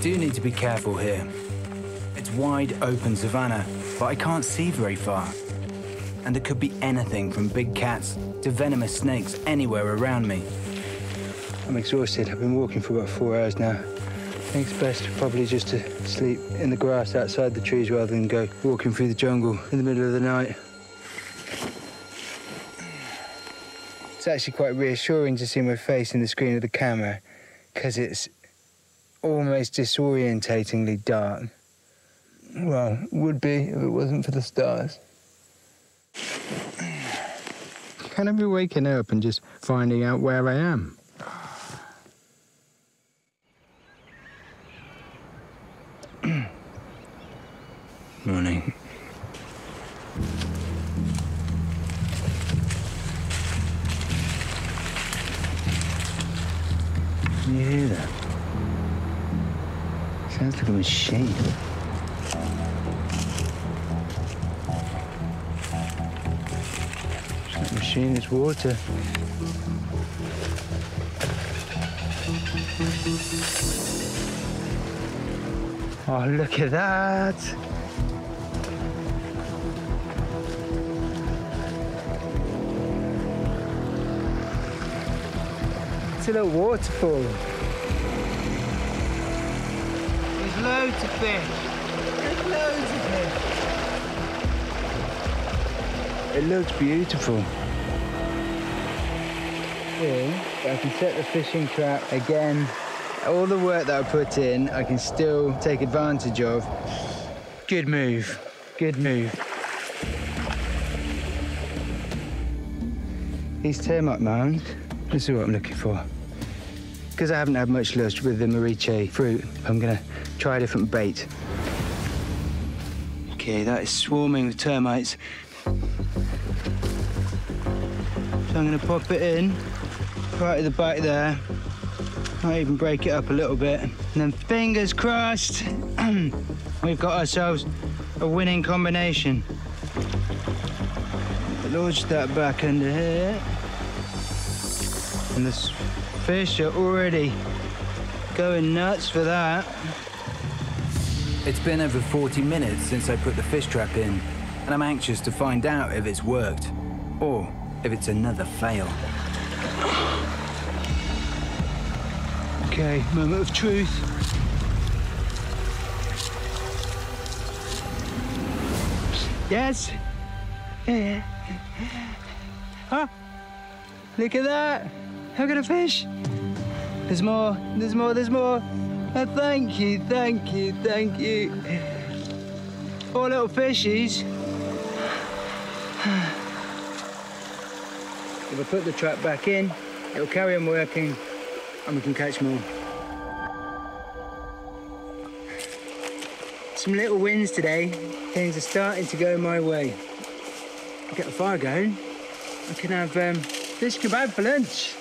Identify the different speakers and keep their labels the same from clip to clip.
Speaker 1: do need to be careful here. It's wide open savanna, but I can't see very far. And there could be anything from big cats to venomous snakes anywhere around me. I'm exhausted. I've been walking for about 4 hours now. I think it's best probably just to sleep in the grass outside the trees rather than go walking through the jungle in the middle of the night. It's actually quite reassuring to see my face in the screen of the camera because it's almost disorientatingly dark. Well, it would be if it wasn't for the stars. Can I be waking up and just finding out where I am? Morning. Can you hear that? Sounds like a machine. That machine is water. Oh, look at that! It's a little waterfall. There's loads of fish. There's loads of fish. It looks beautiful. Here, I can set the fishing trap again. All the work that I put in, I can still take advantage of. Good move. Good move. These termite mounds, this is what I'm looking for. Because I haven't had much luck with the moriche fruit, I'm gonna try a different bait. Okay, that is swarming with termites. So I'm gonna pop it in, right at the back there. Might even break it up a little bit. And then fingers crossed, we've got ourselves a winning combination. Launch that back under here. And the fish are already going nuts for that. It's been over 40 minutes since I put the fish trap in, and I'm anxious to find out if it's worked, or if it's another fail. Okay, moment of truth. Yes? Yeah. Oh, look at that. Look at a fish. There's more, there's more, there's more. Oh, thank you, thank you, thank you. 4 little fishies. If I put the trap back in, it'll carry on working and we can catch more. Some little wins today. Things are starting to go my way. Get the fire going. I can have fish kebab for lunch.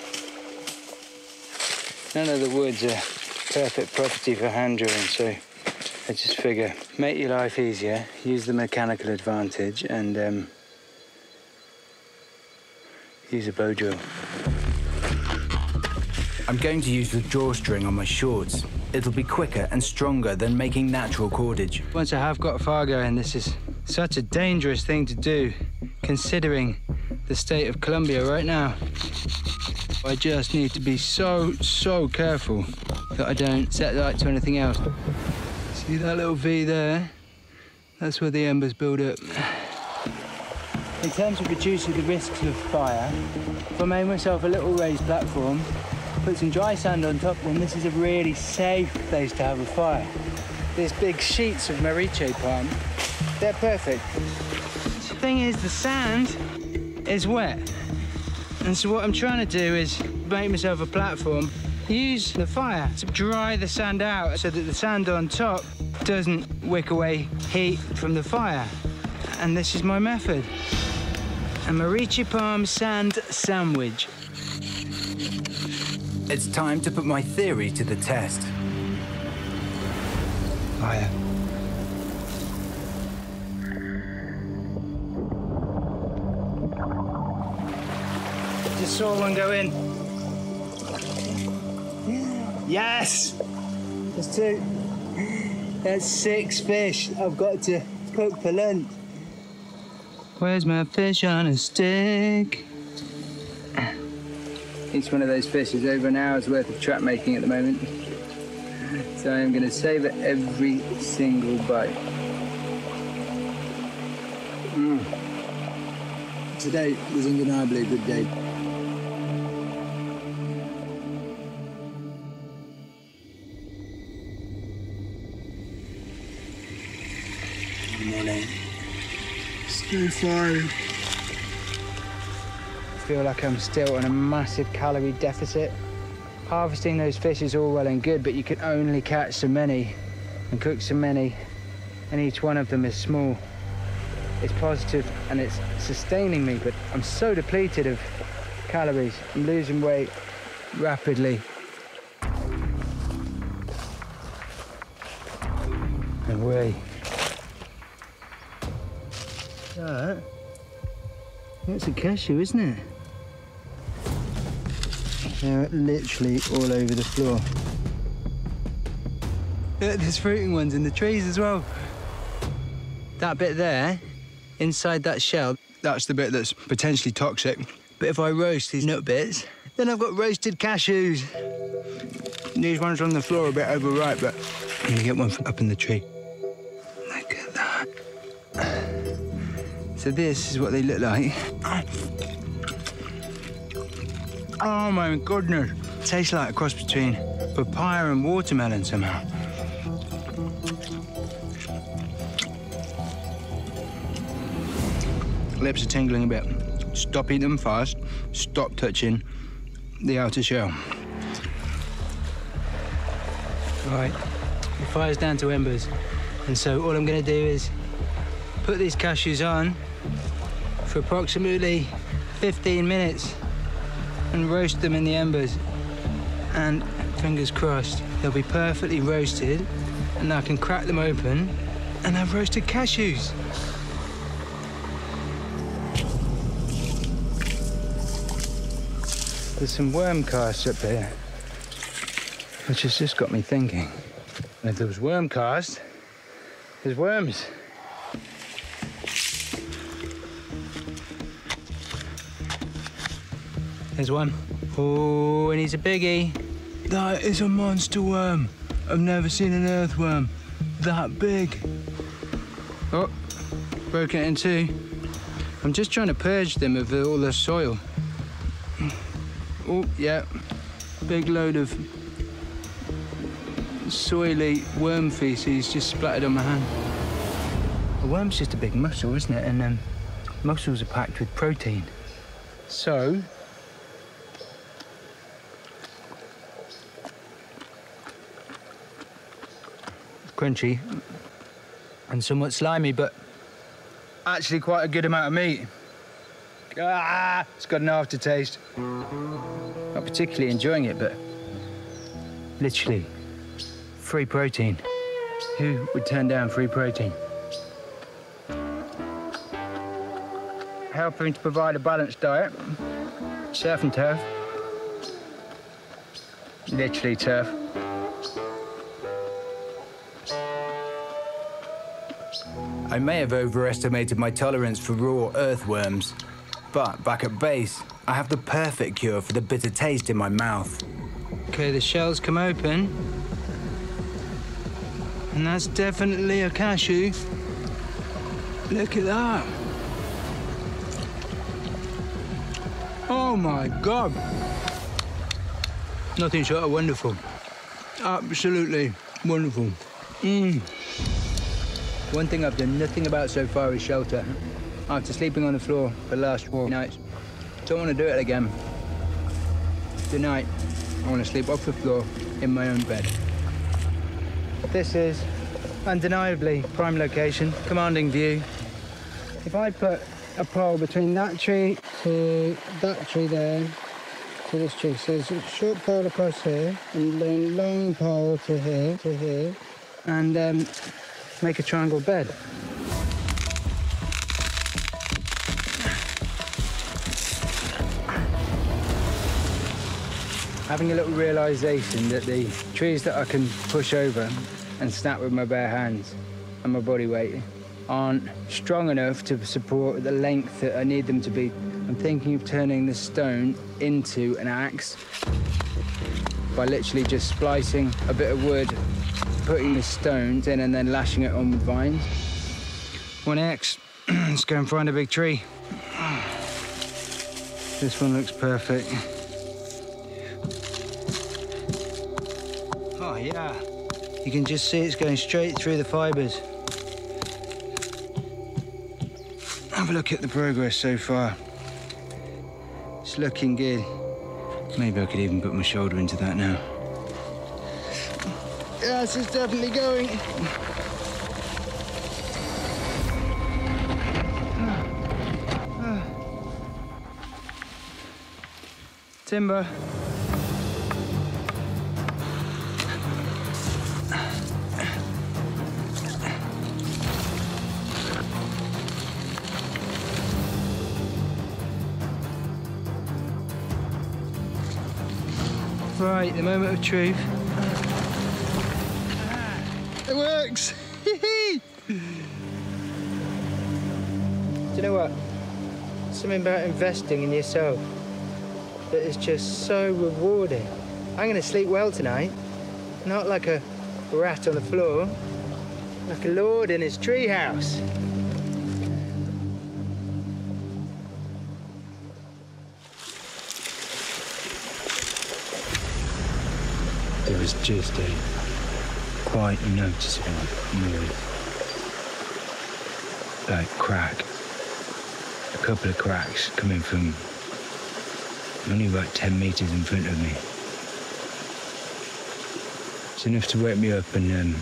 Speaker 1: None of the woods are perfect property for hand drilling, so I just figure, make your life easier, use the mechanical advantage, and use a bow drill. I'm going to use the drawstring on my shorts. It'll be quicker and stronger than making natural cordage. Once I have got a fire going, this is such a dangerous thing to do, considering the state of Colombia right now. I just need to be so careful that I don't set light to anything else. See that little V there? That's where the embers build up. In terms of reducing the risks of fire, if I made myself a little raised platform, put some dry sand on top, then this is a really safe place to have a fire. These big sheets of moriche palm, they're perfect. The thing is, the sand is wet. And so what I'm trying to do is make myself a platform, use the fire to dry the sand out so that the sand on top doesn't wick away heat from the fire. And this is my method. A moriche palm sand sandwich. It's time to put my theory to the test. Fire. Just saw one go in. Yes! There's 2. That's 6 fish I've got to cook for lunch. Where's my fish on a stick? Each one of those fish is over an hour's worth of trap making at the moment. So I'm going to savour every single bite. Today was undeniably a good day. Morning. Still fine. I feel like I'm still on a massive calorie deficit. Harvesting those fish is all well and good, but you can only catch so many and cook so many, and each one of them is small. It's positive and it's sustaining me, but I'm so depleted of calories. I'm losing weight rapidly. No way. That's a cashew, isn't it? They're literally all over the floor. Look, there's fruiting ones in the trees as well. That bit there, inside that shell, that's the bit that's potentially toxic. But if I roast these nut bits, then I've got roasted cashews. These ones on the floor are a bit overripe, but I'm gonna get one from up in the tree. Look at that. So this is what they look like. Oh my goodness. Tastes like a cross between papaya and watermelon somehow. Lips are tingling a bit. Stop eating them fast. Stop touching the outer shell. Right, the fire's down to embers. And so all I'm gonna do is put these cashews on for approximately 15 minutes and roast them in the embers. And fingers crossed, they'll be perfectly roasted and I can crack them open and have roasted cashews. There's some worm casts up here, which has just got me thinking. And if there was worm cast, there's worms. There's one. Oh, and he's a biggie. That is a monster worm. I've never seen an earthworm that big. Oh, broken it in two. I'm just trying to purge them of all the soil. Oh, yeah. Big load of soily worm feces just splattered on my hand. A worm's just a big mussel, isn't it? And mussels are packed with protein. So, crunchy and somewhat slimy, but actually quite a good amount of meat. Ah, it's got an aftertaste. Not particularly enjoying it, but literally free protein. Who would turn down free protein? Helping to provide a balanced diet. Surf and turf. Literally turf. I may have overestimated my tolerance for raw earthworms, but back at base, I have the perfect cure for the bitter taste in my mouth. Okay, the shells come open. And that's definitely a cashew. Look at that. Oh my God. Nothing short of wonderful. Absolutely wonderful. One thing I've done nothing about so far is shelter. After sleeping on the floor for the last 4 nights, don't want to do it again. Tonight, I want to sleep off the floor in my own bed. This is undeniably prime location, commanding view. If I put a pole between that tree to that tree there, to this tree, so there's a short pole across here, and then long pole to here, and make a triangle bed. Having a little realisation that the trees that I can push over and snap with my bare hands, and my body weight aren't strong enough to support the length that I need them to be. I'm thinking of turning this stone into an axe by literally just splicing a bit of wood, putting the stones in and then lashing it on with vines. 1X, let's go and find a big tree. This one looks perfect. Oh yeah, you can just see it's going straight through the fibres. Have a look at the progress so far. It's looking good. Maybe I could even put my shoulder into that now. Yes, it's definitely going. Timber. Right, the moment of truth. It works! Do you know what? Something about investing in yourself that is just so rewarding. I'm gonna sleep well tonight. Not like a rat on the floor, like a lord in his treehouse. There was just a quite noticeable move, like crack, a couple of cracks coming from only about 10 metres in front of me. It's enough to wake me up and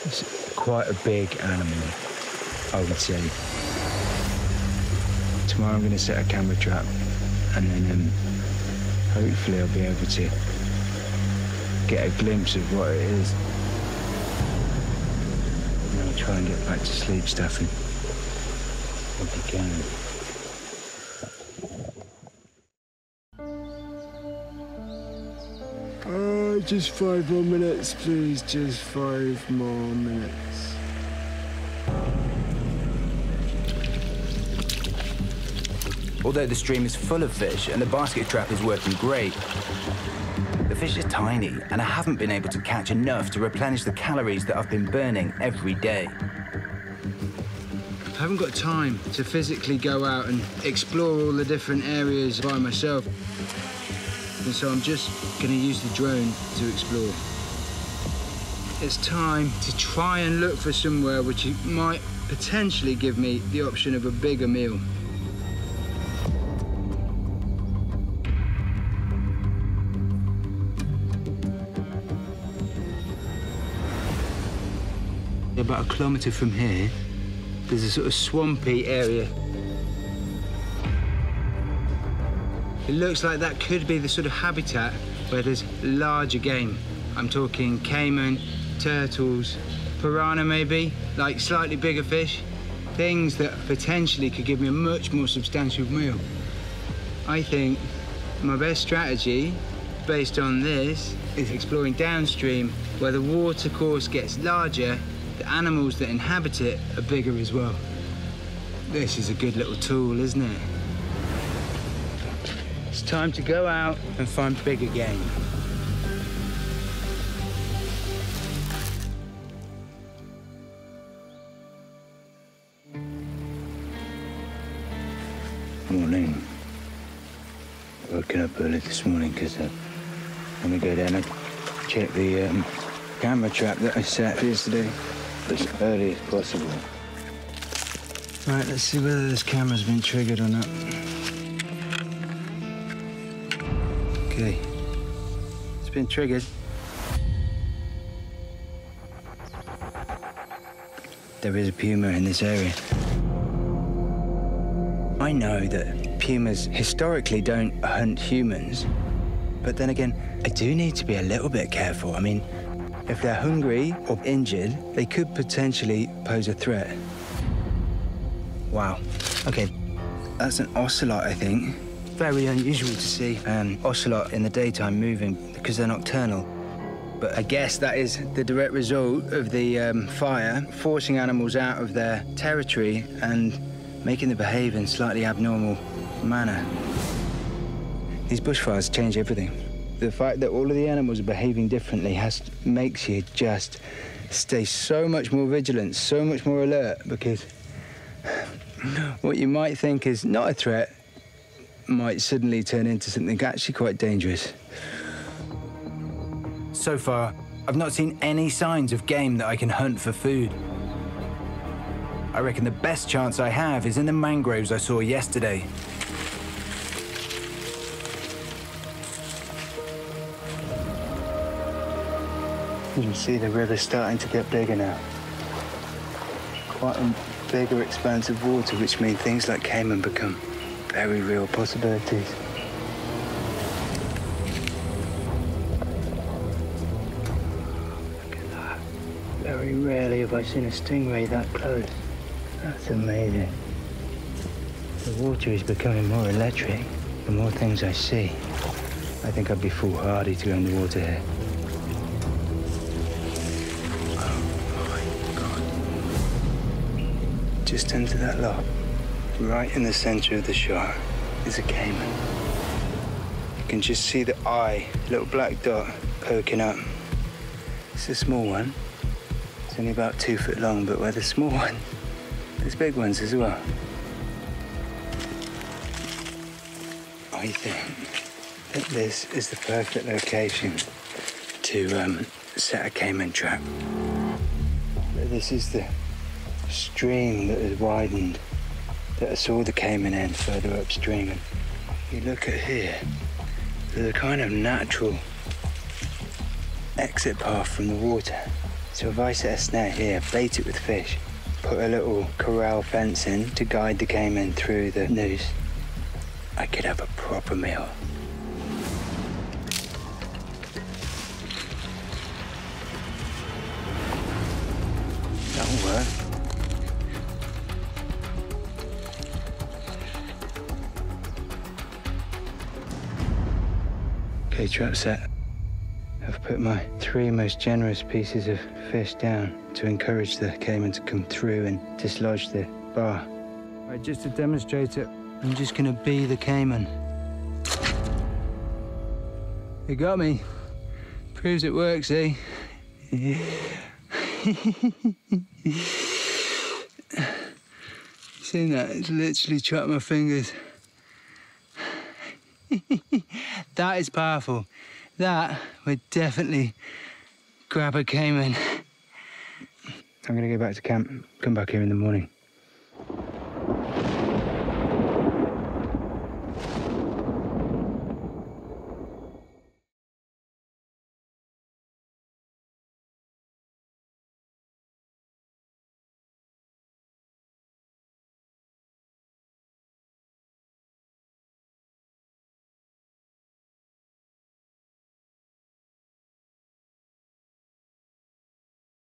Speaker 1: it's quite a big animal, I would say. Tomorrow I'm going to set a camera trap and then hopefully I'll be able to get a glimpse of what it is. And I'll try and get back to sleep, Staford. If you can. Oh, just 5 more minutes, please. Just 5 more minutes. Although the stream is full of fish and the basket trap is working great, the fish is tiny and I haven't been able to catch enough to replenish the calories that I've been burning every day. I haven't got time to physically go out and explore all the different areas by myself. And so I'm just going to use the drone to explore. It's time to try and look for somewhere which might potentially give me the option of a bigger meal. About a kilometre from here, there's a sort of swampy area. It looks like that could be the sort of habitat where there's larger game. I'm talking caiman, turtles, piranha maybe, like slightly bigger fish. Things that potentially could give me a much more substantial meal. I think my best strategy, based on this, is exploring downstream where the water course gets larger. The animals that inhabit it are bigger as well. This is a good little tool, isn't it? It's time to go out and find bigger game. Morning. Woken up early this morning because I'm going to go down and check the camera trap that I set for yesterday. As early as possible. Right, let's see whether this camera's been triggered or not. Okay, it's been triggered. There is a puma in this area. I know that pumas historically don't hunt humans, but then again, I do need to be a little bit careful. I mean, if they're hungry or injured, they could potentially pose a threat. Wow. Okay, that's an ocelot, I think. very unusual to see ocelot in the daytime moving because they're nocturnal. But I guess that is the direct result of the fire forcing animals out of their territory and making them behave in slightly abnormal manner. These bushfires change everything. The fact that all of the animals are behaving differently makes you just stay so much more vigilant, so much more alert, because what you might think is not a threat might suddenly turn into something actually quite dangerous. So far, I've not seen any signs of game that I can hunt for food. I reckon the best chance I have is in the mangroves I saw yesterday. You can see the river starting to get bigger now. Quite a bigger expanse of water, which means things like caiman become very real possibilities. Look at that. Very rarely have I seen a stingray that close. That's amazing. The water is becoming more electric. The more things I see, I think I'd be foolhardy to go in the water here. Just under that log, right in the center of the shot, is a caiman. You can just see the eye, little black dot poking up. It's a small one. It's only about 2 foot long, but where the small one, there's big ones as well. I think that this is the perfect location to set a caiman trap. This is the stream that has widened, that I saw the caiman in further upstream. And you look at here, there's a kind of natural exit path from the water. So if I set a snare here, bait it with fish, put a little corral fence in to guide the caiman through the noose, I could have a proper meal. That'll work. Okay, trap set. I've put my 3 most generous pieces of fish down to encourage the caiman to come through and dislodge the bar. Right, just to demonstrate it, I'm just gonna be the caiman. You got me. Proves it works, eh? Seen that? It's literally chopped my fingers. That is powerful. That would definitely grab a caiman. I'm gonna go back to camp, come back here in the morning.